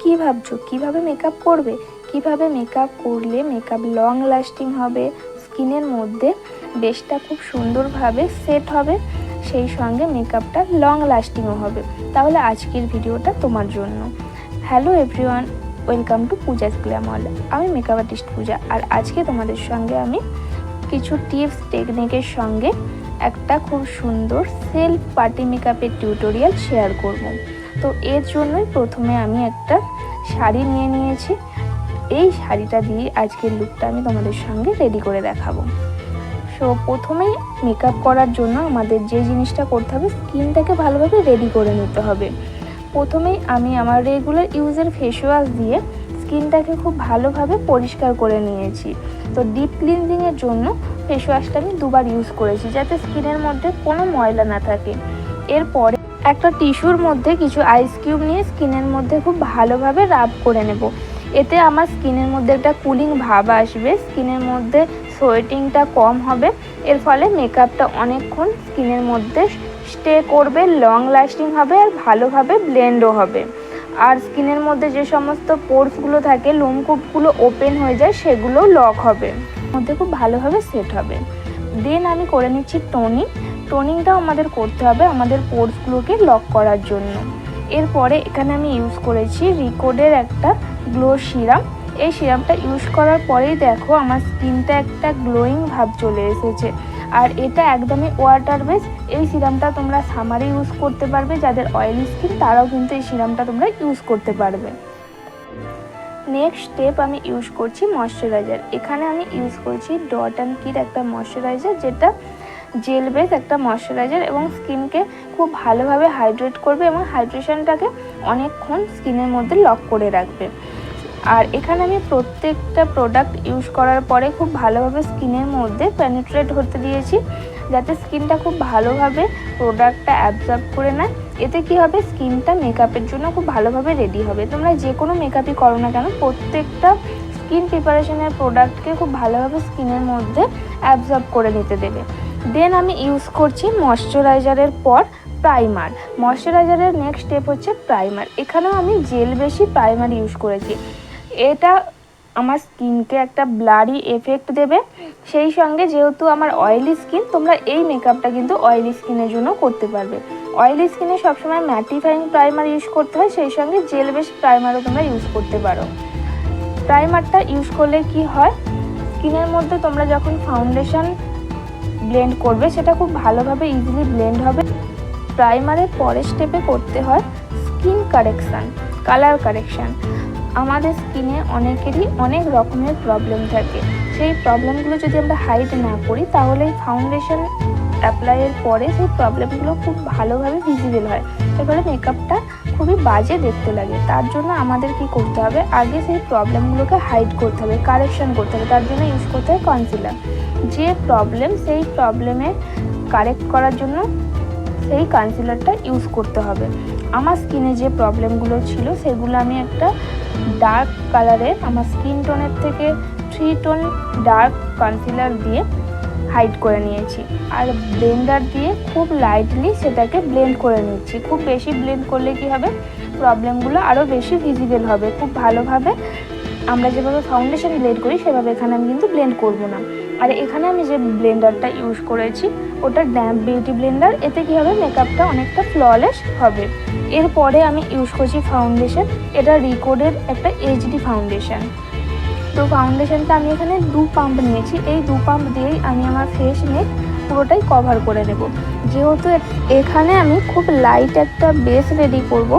কি ভাবছো কিভাবে মেকআপ করবে, কিভাবে মেকআপ করলে মেকআপ লং লাস্টিং হবে, স্কিনের মধ্যে বেসটা খুব সুন্দরভাবে সেট হবে, সেই সঙ্গে মেকআপটা লং লাস্টিংও হবে। তাহলে আজকের ভিডিওটা তোমার জন্য। Hello everyone, welcome to Puja's glam world. আমি মেকআপ আর্টিস্ট পূজা, আর আজকে তোমাদের সঙ্গে আমি কিছু টিপস টেকনিকের সঙ্গে একটা খুব সুন্দর সেলফ পার্টি মেকআপের টিউটোরিয়াল শেয়ার করব। তো এর জন্যই প্রথমে আমি একটা শাড়ি নিয়ে নিয়েছি। এই শাড়িটা দিয়ে আজকের লুকটা আমি তোমাদের সঙ্গে রেডি করে দেখাবো। সো প্রথমেই মেকআপ করার জন্য আমাদের যে জিনিসটা করতে হবে, স্কিনটাকে ভালোভাবে রেডি করে নিতে হবে। প্রথমেই আমি আমার রেগুলার ইউজের ফেস ওয়াশ দিয়ে স্কিনটাকে খুব ভালোভাবে পরিষ্কার করে নিয়েছি। তো ডিপ ক্লিনজিংয়ের জন্য ফেস ওয়াশটা আমি দুবার ইউজ করেছি, যাতে স্কিনের মধ্যে কোনো ময়লা না থাকে। এরপরে একটা টিস্যুর মধ্যে কিছু আইস কিউব নিয়ে স্কিনের মধ্যে খুব ভালোভাবে রাব করে নেব। এতে আমার স্কিনের মধ্যে একটা কুলিং ভাব আসবে, স্কিনের মধ্যে সোয়েটিংটা কম হবে। এর ফলে মেকআপটা অনেকক্ষণ স্কিনের মধ্যে স্টে করবে, লং লাস্টিং হবে, আর ভালোভাবে ব্লেন্ডও হবে। আর স্কিনের মধ্যে যে সমস্ত পোরসগুলো থাকে, লোমকূপগুলো ওপেন হয়ে যায়, সেগুলোও লক হবে, মধ্যে খুব ভালোভাবে সেট হবে। দেন আমি করে নিচ্ছি টোনিংটাও আমাদের করতে হবে আমাদের পোরসগুলোকে লক করার জন্য। এরপরে এখানে আমি ইউজ করেছি রিকোডের একটা গ্লো সিরাম। এই সিরামটা ইউজ করার পরেই দেখো আমার স্কিনটা একটা গ্লোয়িং ভাব চলে এসেছে। আর এটা একদমই ওয়াটার বেস। এই সিরামটা তোমরা সামারে ইউজ করতে পারবে, যাদের অয়েলি স্কিন তারাও কিন্তু এই সিরামটা তোমরা ইউজ করতে পারবে। নেক্সট স্টেপ আমি ইউজ করছি ময়শ্চারাইজার। এখানে আমি ইউজ করছি ডট অ্যান্ড কির একটা ময়শ্চারাইজার, যেটা জেল বেস একটা ময়শ্চারাইজার, এবং স্কিনকে খুব ভালোভাবে হাইড্রেট করবে এবং হাইড্রেশনটাকে অনেকক্ষণ স্কিনের মধ্যে লক করে রাখবে। আর এখানে আমি প্রত্যেকটা প্রোডাক্ট ইউজ করার পরে খুব ভালোভাবে স্কিনের মধ্যে পেনিট্রেট হতে দিয়েছি, যাতে স্কিনটা খুব ভালোভাবে প্রোডাক্টটা অ্যাবজর্ব করে নেয়। এতে কি হবে, স্কিনটা মেকআপের জন্য খুব ভালোভাবে রেডি হবে। তোমরা যে কোনো মেকআপই করো না কেন, প্রত্যেকটা স্কিন প্রিপারেশনের প্রোডাক্টকে খুব ভালোভাবে স্কিনের মধ্যে অ্যাবজর্ব করে নিতে দেবে। দেন আমি ইউজ করছি ময়শ্চারাইজারের পর প্রাইমার। ময়শ্চারাইজারের নেক্সট স্টেপ হচ্ছে প্রাইমার। এখানেও আমি জেল বেশি প্রাইমার ইউজ করেছি। এটা আমার স্কিনকে একটা ব্লারি এফেক্ট দেবে। সেই সঙ্গে যেহেতু আমার অয়েলি স্কিন, তোমরা এই মেকআপটা কিন্তু অয়েলি স্কিনের জন্য করতে পারবে। অয়েলি স্কিনে সবসময় ম্যাটিফাইং প্রাইমার ইউজ করতে হয়, সেই সঙ্গে জেল বেস প্রাইমারও তোমরা ইউজ করতে পারো। প্রাইমারটা ইউজ করলে কি হয়, স্কিনের মধ্যে তোমরা যখন ফাউন্ডেশন ব্লেন্ড করবে, সেটা খুব ভালোভাবে ইজিলি ব্লেন্ড হবে। প্রাইমারের পরের স্টেপে করতে হয় স্কিন কারেকশান, কালার কারেকশান। আমাদের স্কিনে অনেকেরই অনেক রকমের প্রবলেম থাকে। সেই প্রবলেমগুলো যদি আমরা হাইড না করি, তাহলে এই ফাউন্ডেশন অ্যাপ্লাইয়ের পরে সেই প্রবলেমগুলো খুব ভালোভাবে ভিজিবল হয়। এর ফলে মেকআপটা খুবই বাজে দেখতে লাগে। তার জন্য আমাদের কি করতে হবে, আগে সেই প্রবলেমগুলোকে হাইড করতে হবে, কারেকশান করতে হবে। তার জন্য ইউজ করতে হয় কনসিলার। যে প্রবলেম, সেই প্রবলেমে কারেক্ট করার জন্য সেই কনসিলারটা ইউজ করতে হবে। আমার স্কিনে যে প্রবলেমগুলো ছিল, সেগুলো আমি একটা ডার্ক কালারের, আমার স্কিন টোনের থেকে 3 টোন ডার্ক কনসিলার দিয়ে হাইড করে নিয়েছি। আর ব্লেন্ডার দিয়ে খুব লাইটলি সেটাকে ব্লেন্ড করে নিচ্ছি। খুব বেশি ব্লেন্ড করলে কি হবে, প্রবলেমগুলো আরও বেশি ভিজিবল হবে। খুব ভালোভাবে আমরা যেভাবে ফাউন্ডেশন ব্লেন্ড করি, সেভাবে এখানে আমি কিন্তু ব্লেন্ড করব না। আর এখানে আমি যে ব্লেন্ডারটা ইউজ করেছি, ওটা ড্যাম্প বিউটি ব্লেন্ডার। এতে কী হবে, মেকআপটা অনেকটা ফ্ললেস হবে। এরপরে আমি ইউজ করছি ফাউন্ডেশন। এটা রিকোডের একটা এইচডি ফাউন্ডেশন। তো ফাউন্ডেশনটা আমি এখানে 2 পাম্প নিয়েছি। এই 2 পাম্প দিয়েই আমি আমার ফেস নেক পুরোটাই কভার করে নেব। যেহেতু এখানে আমি খুব লাইট একটা বেস রেডি করব,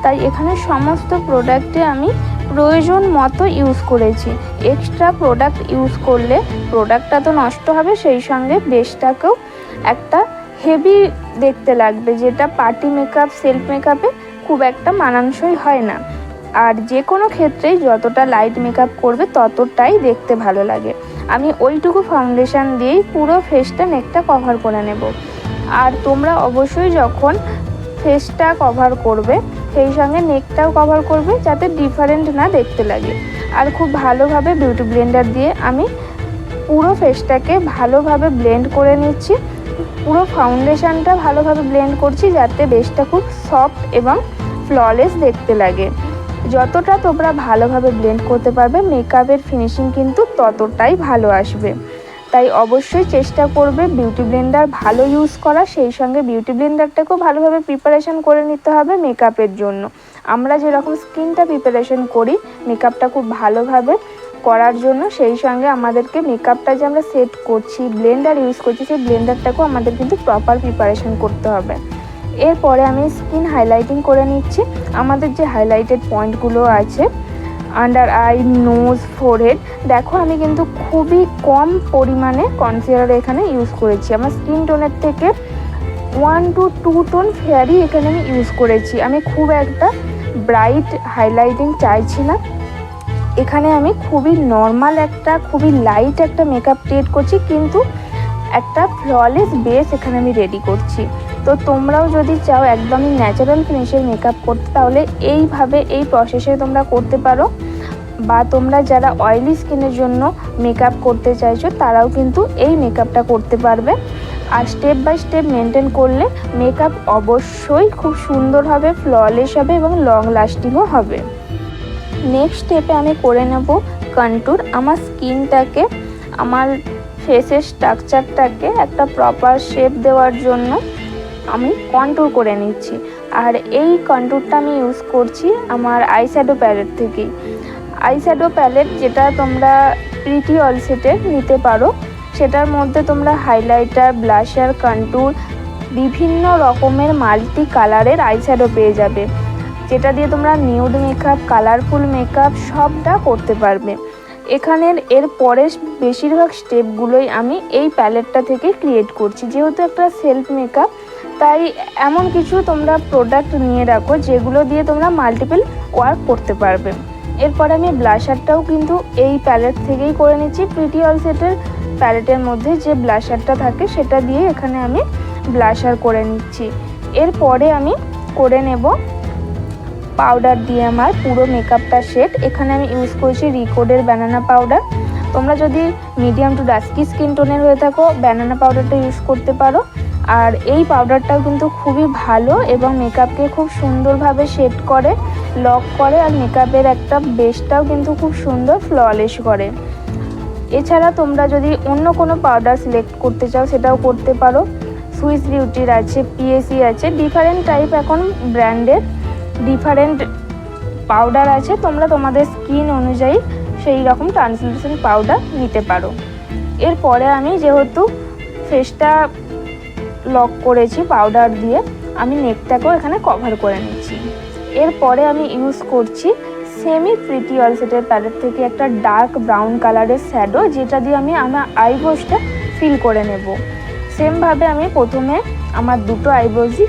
তাই এখানে সমস্ত প্রোডাক্টে আমি প্রয়োজন মতো ইউজ করেছি। এক্সট্রা প্রোডাক্ট ইউজ করলে প্রোডাক্টটা তো নষ্ট হবে, সেই সঙ্গে বেসটাকেও একটা হেভি দেখতে লাগবে, যেটা পার্টি মেকআপ, সেলফ মেকআপে খুব একটা মানানসই হয় না। আর যে কোনো ক্ষেত্রেই যতটা লাইট মেকআপ করবে, ততটাই দেখতে ভালো লাগে। আমি ওইটুকু ফাউন্ডেশন দিয়েই পুরো ফেসটা, নেকটা কভার করে নেব। আর তোমরা অবশ্যই যখন ফেসটা কভার করবে, সেই সঙ্গে নেকটাও কভার করবে, যাতে ডিফারেন্ট না দেখতে লাগে। আর খুব ভালোভাবে বিউটি ব্লেন্ডার দিয়ে আমি পুরো ফেসটাকে ভালোভাবে ব্লেন্ড করে নিচ্ছি। পুরো ফাউন্ডেশনটা ভালোভাবে ব্লেন্ড করছি, যাতে বেসটা খুব সফট এবং ফ্ললেস দেখতে লাগে। যতটা তোমরা ভালোভাবে ব্লেন্ড করতে পারবে মেকআপের ফিনিশিং কিন্তু ততটাই ভালো আসবে। তাই অবশ্যই চেষ্টা করবে বিউটি ব্লেন্ডার ভালো ইউজ করা, সেই সঙ্গে বিউটি ব্লেন্ডারটাকেও ভালোভাবে প্রিপারেশন করে নিতে হবে মেকআপের জন্য। আমরা যেরকম স্কিনটা প্রিপারেশন করি মেকআপটা খুব ভালোভাবে করার জন্য, সেই সঙ্গে আমাদেরকে মেকআপটা যে আমরা সেট করছি ব্লেন্ডার ইউজ করছি সেই ব্লেন্ডারটাকেও আমাদের কিন্তু প্রপার প্রিপারেশন করতে হবে। এরপরে আমি স্কিন হাইলাইটিং করে নিচ্ছি। আমাদের যে হাইলাইটেড পয়েন্টগুলো আছে আন্ডার আই, নোজ, ফোরহেড, দেখো আমি কিন্তু খুবই কম পরিমাণে কনসিলার এখানে ইউজ করেছি। আমার স্কিন টোনের থেকে 1 to 2 টোন ফেয়ারি এখানে আমি ইউজ করেছি। আমি খুব একটা ব্রাইট হাইলাইটিং চাইছি না, এখানে আমি খুবই নর্মাল একটা খুবই লাইট একটা মেকআপ ক্রিয়েট করছি, কিন্তু একটা ফ্ললেস বেস এখানে আমি রেডি করছি। তো তোমরাও যদি চাও একদমই ন্যাচারাল ফিনিশের মেকআপ করতে তাহলে এইভাবে এই প্রসেসে তোমরা করতে পারো, বা তোমরা যারা অয়েলি স্কিনের জন্য মেকআপ করতে চাইছো তারাও কিন্তু এই মেকআপটা করতে পারবে। আর স্টেপ বাই স্টেপ মেনটেন করলে মেকআপ অবশ্যই খুব সুন্দর হবে, ফ্ললেস হবে এবং লং লাস্টিংও হবে। নেক্সট স্টেপে আমি করে নেব কন্ট্যুর। আমার স্কিনটাকে, আমার ফেসের স্ট্রাকচারটাকে একটা প্রপার শেপ দেওয়ার জন্য আমি কন্ট্যুর করে নিচ্ছি। আর এই কন্ট্যুরটা আমি ইউজ করছি আমার আইশ্যাডো প্যালেট থেকেই। আইশ্যাডো প্যালেট যেটা তোমরা প্রিটি অল সেটের নিতে পারো, সেটার মধ্যে তোমরা হাইলাইটার, ব্লাশার, কন্ট্যুর, বিভিন্ন রকমের মাল্টি কালারের আইশ্যাডো পেয়ে যাবে, যেটা দিয়ে তোমরা নিউড মেকআপ, কালারফুল মেকআপ সবটা করতে পারবে। এখানের এর পরে বেশিরভাগ স্টেপগুলোই আমি এই প্যালেটটা থেকে ক্রিয়েট করছি। যেহেতু একটা সেলফ মেকআপ তাই এমন কিছু তোমরা প্রোডাক্ট নিয়ে রাখো যেগুলো দিয়ে তোমরা মাল্টিপল ওয়ার্ক করতে পারবে। এরপরে আমি ব্লাশারটাও কিন্তু এই প্যালেট থেকেই করে নিচ্ছি। প্রিটি অল সেটের প্যালেটের মধ্যে যে ব্লাশারটা থাকে সেটা দিয়ে এখানে আমি ব্লাশার করে নিচ্ছি। এরপরে আমি করে নেব পাউডার দিয়ে আমার পুরো মেকআপটা সেট। এখানে আমি ইউজ করছি রিকোডের ব্যানানা পাউডার। তোমরা যদি মিডিয়াম টু ডাস্কি স্কিন টোনের হয়ে থাকো ব্যানানা পাউডারটা ইউজ করতে পারো। আর এই পাউডারটাও কিন্তু খুবই ভালো এবং মেকআপকে খুব সুন্দরভাবে সেট করে, লক করে, আর মেকআপের একটা বেসটাও কিন্তু খুব সুন্দর ফ্ললেস করে। এছাড়া তোমরা যদি অন্য কোনো পাউডার সিলেক্ট করতে চাও সেটাও করতে পারো। সুইস বিউটির আছে, পিএসি আছে, ডিফারেন্ট টাইপ এখন ব্র্যান্ডের ডিফারেন্ট পাউডার আছে, তোমরা তোমাদের স্কিন অনুযায়ী সেই রকম ট্রান্সলুসেন্ট পাউডার নিতে পারো। এরপরে আমি যেহেতু ফেসটা লক করেছি পাউডার দিয়ে, আমি নেকটাকেও এখানে কভার করে নিচ্ছি। এরপরে আমি ইউজ করছি সেমি প্রিটি অল সেটের প্যালেট থেকে একটা ডার্ক ব্রাউন কালারের শ্যাডো, যেটা দিয়ে আমি আমার আইব্রোসটা ফিল করে নেব। সেমভাবে আমি প্রথমে আমার দুটো আইব্রোজই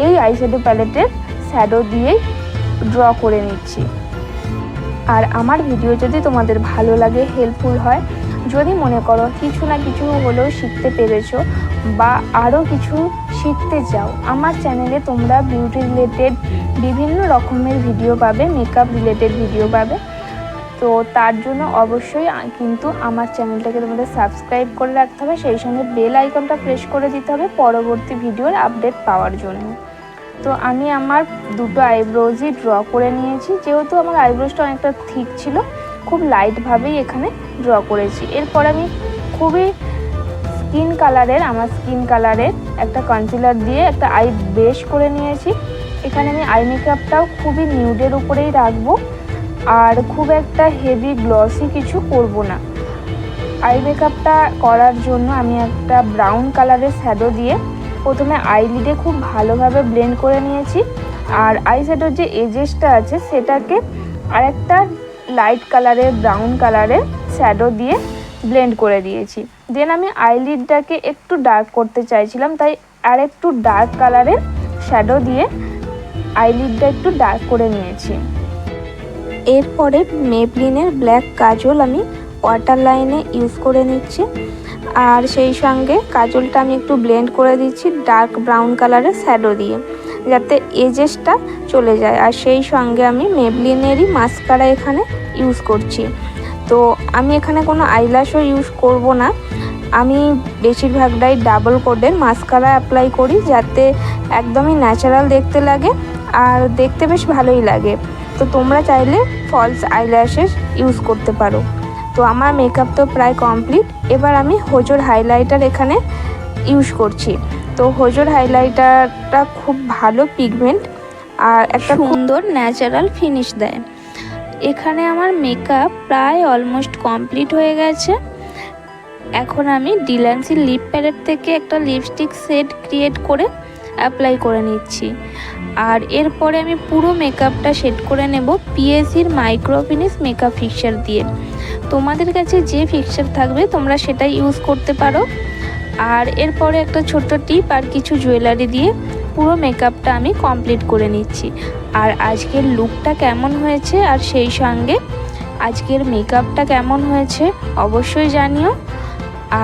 এই আইশ্যাডো প্যালেটের শ্যাডো দিয়েই ড্র করে নিচ্ছি। আর আমার ভিডিও যদি তোমাদের ভালো লাগে, হেল্পফুল হয়, যদি মনে করো কিছু না কিছু হলেও শিখতে পেরেছো বা আরও কিছু শিখতে চাও, আমার চ্যানেলে তোমরা বিউটি রিলেটেড বিভিন্ন রকমের ভিডিও পাবে, মেকআপ রিলেটেড ভিডিও পাবে। তো তার জন্য অবশ্যই কিন্তু আমার চ্যানেলটাকে তোমাদের সাবস্ক্রাইব করে রাখতে হবে, সেই সঙ্গে বেল আইকনটা প্রেস করে দিতে হবে পরবর্তী ভিডিওর আপডেট পাওয়ার জন্য। তো আমি আমার দুটো আইব্রোজই ড্র করে নিয়েছি। যেহেতু আমার আইব্রোজটা অনেকটা থিক ছিল, খুব লাইটভাবেই এখানে ড্র করেছি। এরপর আমি খুবই আমার স্কিন কালারের একটা কনসিলার দিয়ে একটা আই বেস করে নিয়েছি। এখানে আমি আই মেকআপটাও খুবই নিউডের উপরেই রাখবো, আর খুব একটা হেভি গ্লসি কিছু করব না। আই মেকআপটা করার জন্য আমি একটা ব্রাউন কালারের শ্যাডো দিয়ে প্রথমে আইলিডে খুব ভালোভাবে ব্লেন্ড করে নিয়েছি, আর আই শ্যাডোর যে এজেসটা আছে সেটাকে আরেকটা লাইট কালারের ব্রাউন কালারের শ্যাডো দিয়ে ব্লেন্ড করে দিয়েছি। দেন আমি আইলিডটাকে একটু ডার্ক করতে চাইছিলাম, তাই আর একটু ডার্ক কালারের শ্যাডো দিয়ে আইলিডটা একটু ডার্ক করে নিয়েছি। এরপরে মেবলিনের ব্ল্যাক কাজল আমি ওয়াটার লাইনে ইউজ করে নিচ্ছি, আর সেই সঙ্গে কাজলটা আমি একটু ব্লেন্ড করে দিচ্ছি ডার্ক ব্রাউন কালারের শ্যাডো দিয়ে, যাতে এজেসটা চলে যায়। আর সেই সঙ্গে আমি মেবলিনেরই মাস্কারা এখানে ইউজ করছি। তো আমি এখানে কোনো আইল্যাশও ইউজ করব না, আমি বেশিরভাগটাই ডাবল কোডের মাস্কারা অ্যাপ্লাই করি, যাতে একদমই ন্যাচারাল দেখতে লাগে আর দেখতে বেশ ভালোই লাগে। তো তোমরা চাইলে ফলস আইল্যাশেস ইউজ করতে পারো। তো আমার মেকআপ তো প্রায় কমপ্লিট। এবার আমি হোজোর হাইলাইটার এখানে ইউজ করছি। তো হোজোর হাইলাইটারটা খুব ভালো পিগমেন্ট আর একটা সুন্দর ন্যাচারাল ফিনিশ দেয়। এখানে আমার মেকআপ প্রায় অলমোস্ট কমপ্লিট হয়ে গেছে। এখন আমি ডিল্যান্সি লিপ প্যালেট থেকে একটা লিপস্টিক সেট ক্রিয়েট করে অ্যাপ্লাই করে নিচ্ছি। আর এরপরে আমি পুরো মেকআপটা সেট করে নেব পিএসির মাইক্রো ফিনিশ মেকআপ ফিক্সার দিয়ে। তোমাদের কাছে যে ফিক্সার থাকবে তোমরা সেটাই ইউজ করতে পারো। আর এরপরে একটা ছোট্ট টিপ আর কিছু জুয়েলারি দিয়ে পুরো মেকআপটা আমি কমপ্লিট করে নিচ্ছি। আর আজকের লুকটা কেমন হয়েছে আর সেই সঙ্গে আজকের মেকআপটা কেমন হয়েছে অবশ্যই জানিও।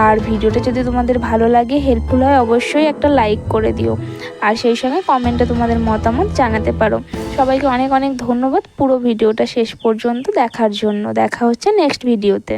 আর ভিডিওটা যদি তোমাদের ভালো লাগে, হেল্পফুল হয়, অবশ্যই একটা লাইক করে দিও। আর সেই সঙ্গে কমেন্টে তোমাদের মতামত জানাতে পারো। সবাইকে অনেক অনেক ধন্যবাদ পুরো ভিডিওটা শেষ পর্যন্ত দেখার জন্য। দেখা হচ্ছে নেক্সট ভিডিওতে।